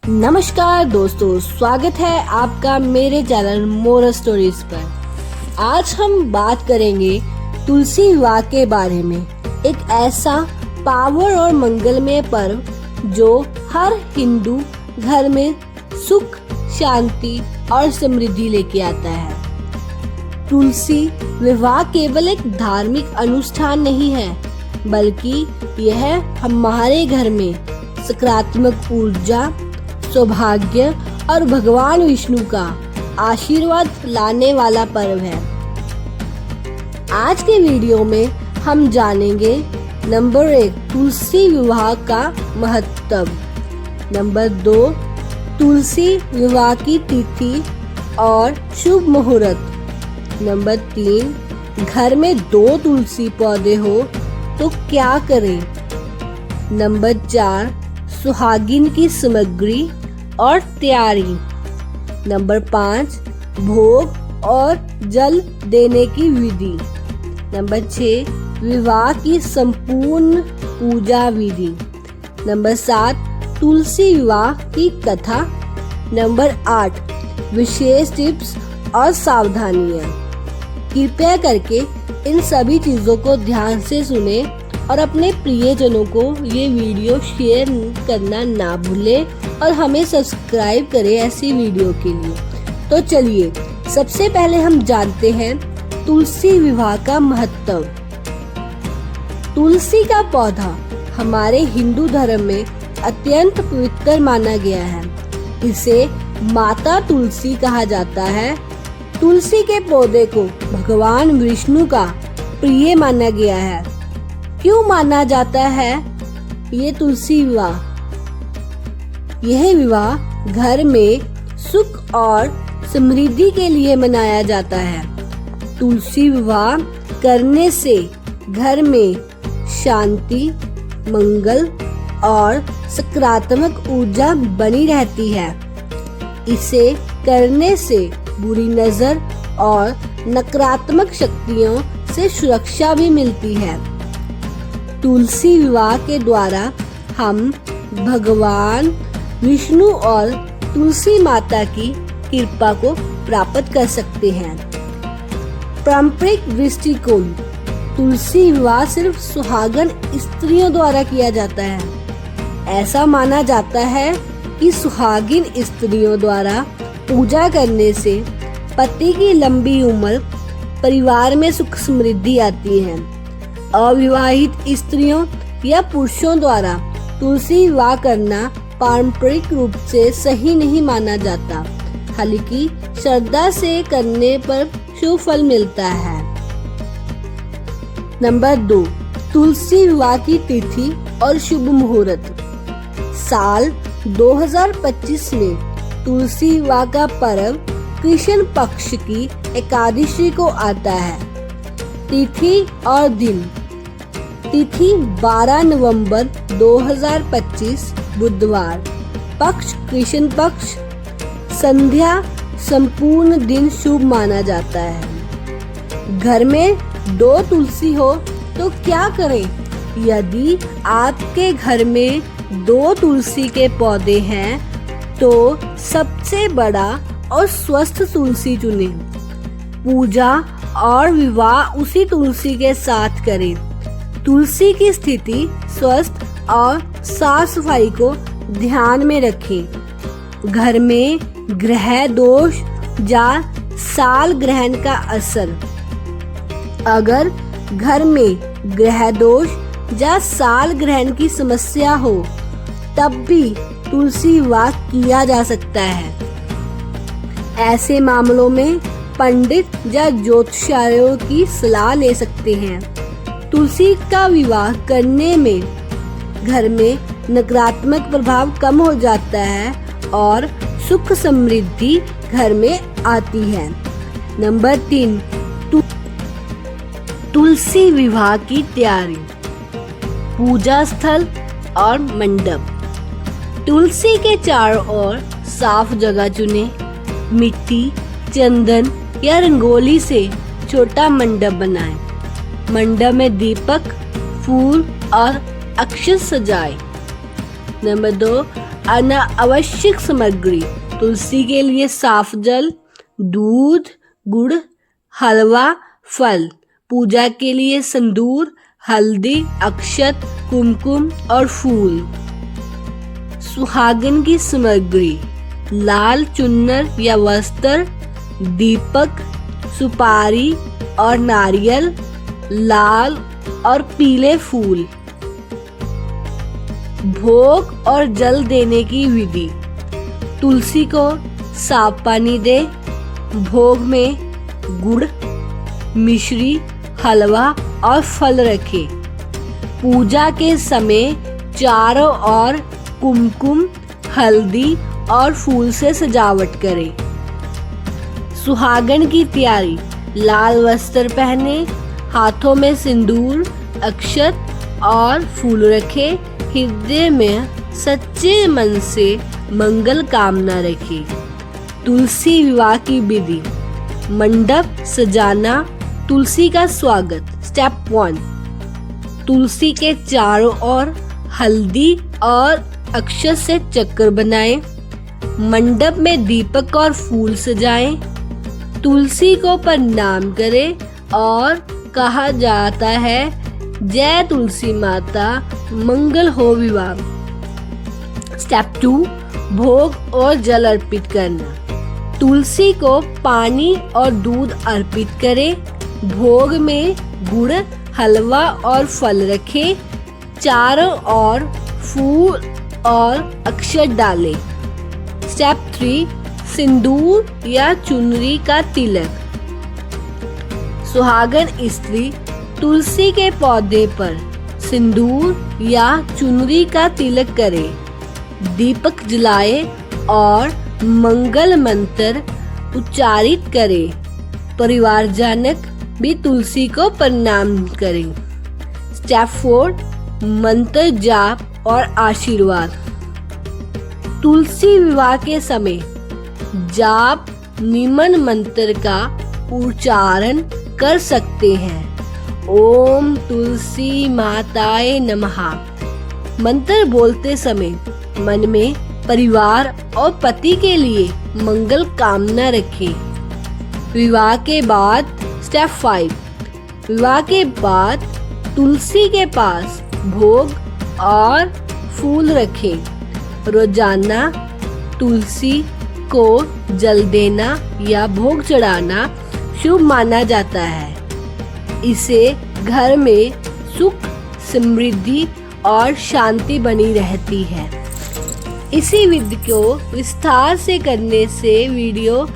नमस्कार दोस्तों, स्वागत है आपका मेरे चैनल मोरल स्टोरीज पर। आज हम बात करेंगे तुलसी विवाह के बारे में। एक ऐसा पावन और मंगलमय पर्व जो हर हिंदू घर में सुख, शांति और समृद्धि लेके आता है। तुलसी विवाह केवल एक धार्मिक अनुष्ठान नहीं है, बल्कि यह हमारे घर में सकारात्मक ऊर्जा, सौभाग्य और भगवान विष्णु का आशीर्वाद लाने वाला पर्व है। आज के वीडियो में हम जानेंगे नंबर 1 तुलसी विवाह का महत्व, नंबर 2 तुलसी विवाह की तिथि और शुभ मुहूर्त, नंबर 3 घर में 2 तुलसी पौधे हो तो क्या करें, नंबर 4 सुहागिन की सामग्री और तैयारी, नंबर 5 भोग और जल देने की विधि, नंबर 6 विवाह की संपूर्ण पूजा विधि, नंबर 7 तुलसी विवाह की कथा, नंबर 8 विशेष टिप्स और सावधानियां। कृपया करके इन सभी चीजों को ध्यान से सुने और अपने प्रियजनों को ये वीडियो शेयर करना ना भूलें और हमें सब्सक्राइब करें ऐसी वीडियो के लिए। तो चलिए सबसे पहले हम जानते हैं तुलसी विवाह का महत्व। तुलसी का पौधा हमारे हिंदू धर्म में अत्यंत पवित्र माना गया है। इसे माता तुलसी कहा जाता है। तुलसी के पौधे को भगवान विष्णु का प्रिय माना गया है। क्यों माना जाता है ये तुलसी विवाह? यह विवाह घर में सुख और समृद्धि के लिए मनाया जाता है। तुलसी विवाह करने से घर में शांति, मंगल और सकारात्मक ऊर्जा बनी रहती है। इसे करने से बुरी नजर और नकारात्मक शक्तियों से सुरक्षा भी मिलती है। तुलसी विवाह के द्वारा हम भगवान विष्णु और तुलसी माता की कृपा को प्राप्त कर सकते हैं। पारंपरिक दृष्टिकोण, तुलसी विवाह सिर्फ सुहागन स्त्रियों द्वारा किया जाता है। ऐसा माना जाता है कि सुहागिन स्त्रियों द्वारा पूजा करने से पति की लंबी उम्र, परिवार में सुख समृद्धि आती है। अविवाहित स्त्रियों या पुरुषों द्वारा तुलसी विवाह करना पारंपरिक रूप से सही नहीं माना जाता, हालांकि श्रद्धा से करने पर शुभ फल मिलता है। नंबर 2 तुलसी विवाह की तिथि और शुभ मुहूर्त। साल 2025 में तुलसी विवाह का पर्व कृष्ण पक्ष की एकादशी को आता है। तिथि और दिन, तिथि 12 नवंबर 2025 बुधवार, पक्ष कृष्ण पक्ष, संध्या संपूर्ण दिन शुभ माना जाता है। घर में 2 तुलसी हो तो क्या करें? यदि आपके घर में 2 तुलसी के पौधे हैं तो सबसे बड़ा और स्वस्थ तुलसी चुनें। पूजा और विवाह उसी तुलसी के साथ करें। तुलसी की स्थिति, स्वस्थ और साफ सफाई को ध्यान में रखें। घर में ग्रह दोष या साल ग्रहण का असर, अगर घर में ग्रह दोष या साल ग्रहण की समस्या हो तब भी तुलसी विवाह किया जा सकता है। ऐसे मामलों में पंडित या ज्योतिषाचार्यों की सलाह ले सकते हैं। तुलसी का विवाह करने में घर में नकारात्मक प्रभाव कम हो जाता है और सुख समृद्धि घर में आती है। नंबर 3 तुलसी विवाह की तैयारी, पूजा स्थल और मंडप। तुलसी के चारों ओर साफ जगह चुनें। मिट्टी, चंदन या रंगोली से छोटा मंडप बनाएं। मंडप में दीपक, फूल और अक्षत सजाएं। नंबर 2 अनावश्यक सामग्री: तुलसी के लिए साफ जल, दूध, गुड़, हलवा, फल। पूजा के लिए सिंदूर, हल्दी, अक्षत, कुमकुम और फूल। सुहागन की सामग्री: लाल चुन्नर या वस्त्र, दीपक, सुपारी और नारियल, लाल और पीले फूल। भोग और जल देने की विधि: तुलसी को साफ पानी दे, भोग में गुड़, मिश्री, हलवा और फल रखे। पूजा के समय चारों ओर कुमकुम, हल्दी और फूल से सजावट करें। सुहागन की तैयारी: लाल वस्त्र पहने, हाथों में सिंदूर, अक्षत और फूल रखे, हृदय में सच्चे मन से मंगल कामना रखे। तुलसी विवाह की विधि: मंडप सजाना, तुलसी का स्वागत। स्टेप 1, तुलसी के चारों ओर हल्दी और अक्षत से चक्र बनाएं। मंडप में दीपक और फूल सजाएं। तुलसी को प्रणाम करें और कहा जाता है, जय तुलसी माता, मंगल हो विवाह। स्टेप 2, भोग और जल अर्पित करना। तुलसी को पानी और दूध अर्पित करें। भोग में गुड़, हलवा और फल रखें। चारों ओर फूल और अक्षत डालें। स्टेप 3, सिंदूर या चुनरी का तिलक। सुहागन स्त्री तुलसी के पौधे पर सिंदूर या चुनरी का तिलक करे, दीपक जलाए और मंगल मंत्र उच्चारित करे। परिवारजनक भी तुलसी को प्रणाम करें। स्टेप 4, मंत्र जाप और आशीर्वाद। तुलसी विवाह के समय जाप निमन मंत्र का उच्चारण कर सकते हैं। ओम तुलसी माताए नमः मंत्र बोलते समय मन में परिवार और पति के लिए मंगल कामना रखें। विवाह के बाद स्टेप 5, विवाह के बाद तुलसी के पास भोग और फूल रखें। रोजाना तुलसी को जल देना या भोग चढ़ाना शुभ माना जाता है। इससे घर में सुख, समृद्धि और शांति बनी रहती है। इसी विधि को विस्तार से करने से वीडियो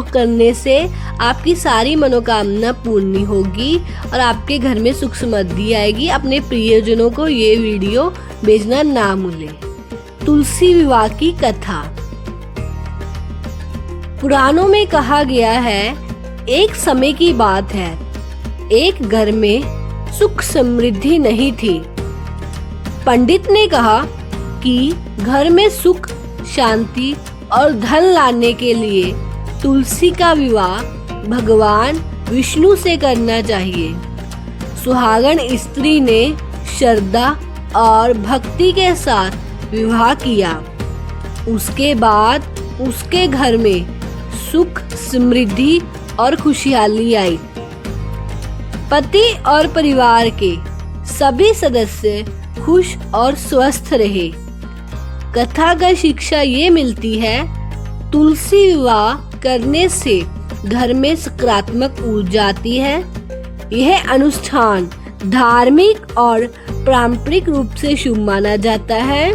करने से आपकी सारी मनोकामना पूर्ण होगी और आपके घर में सुख समृद्धि आएगी। अपने प्रियजनों को ये वीडियो भेजना ना भूलें। तुलसी विवाह की कथा। पुराणों में कहा गया है, एक समय की बात है, एक घर में सुख समृद्धि नहीं थी। पंडित ने कहा कि घर में सुख, शांति और धन लाने के लिए तुलसी का विवाह भगवान विष्णु से करना चाहिए। सुहागन स्त्री ने श्रद्धा और भक्ति के साथ विवाह किया। उसके बाद उसके घर में सुख, समृद्धि और खुशहाली आई। पति और परिवार के सभी सदस्य खुश और स्वस्थ रहे। कथा का शिक्षा ये मिलती है, तुलसी विवाह करने से घर में सकारात्मक ऊर्जा आती है। यह अनुष्ठान धार्मिक और पारंपरिक रूप से शुभ माना जाता है।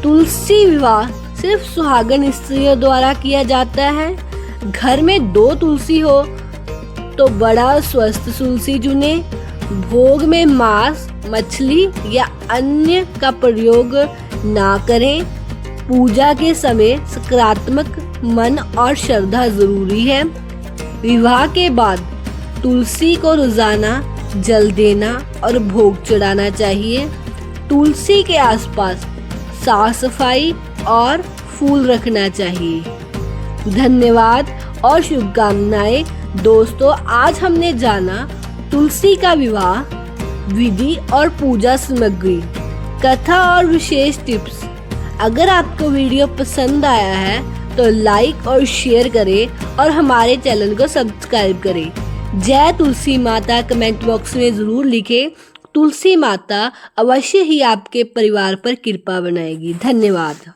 तुलसी विवाह सिर्फ सुहागन स्त्रियों द्वारा किया जाता है। घर में 2 तुलसी हो तो बड़ा स्वस्थ तुलसी चुने। भोग में मांस, मछली या अन्य का प्रयोग ना करें। पूजा के समय सकारात्मक मन और श्रद्धा जरूरी है। विवाह के बाद तुलसी को रोजाना जल देना और भोग चढ़ाना चाहिए। तुलसी के आसपास साफ सफाई और फूल रखना चाहिए। धन्यवाद और शुभकामनाएं दोस्तों। आज हमने जाना तुलसी का विवाह विधि और पूजा सामग्री। कथा और विशेष टिप्स। अगर आपको वीडियो पसंद आया है तो लाइक और शेयर करें और हमारे चैनल को सब्सक्राइब करें। जय तुलसी माता कमेंट बॉक्स में ज़रूर लिखें। तुलसी माता अवश्य ही आपके परिवार पर कृपा बनाएगी। धन्यवाद।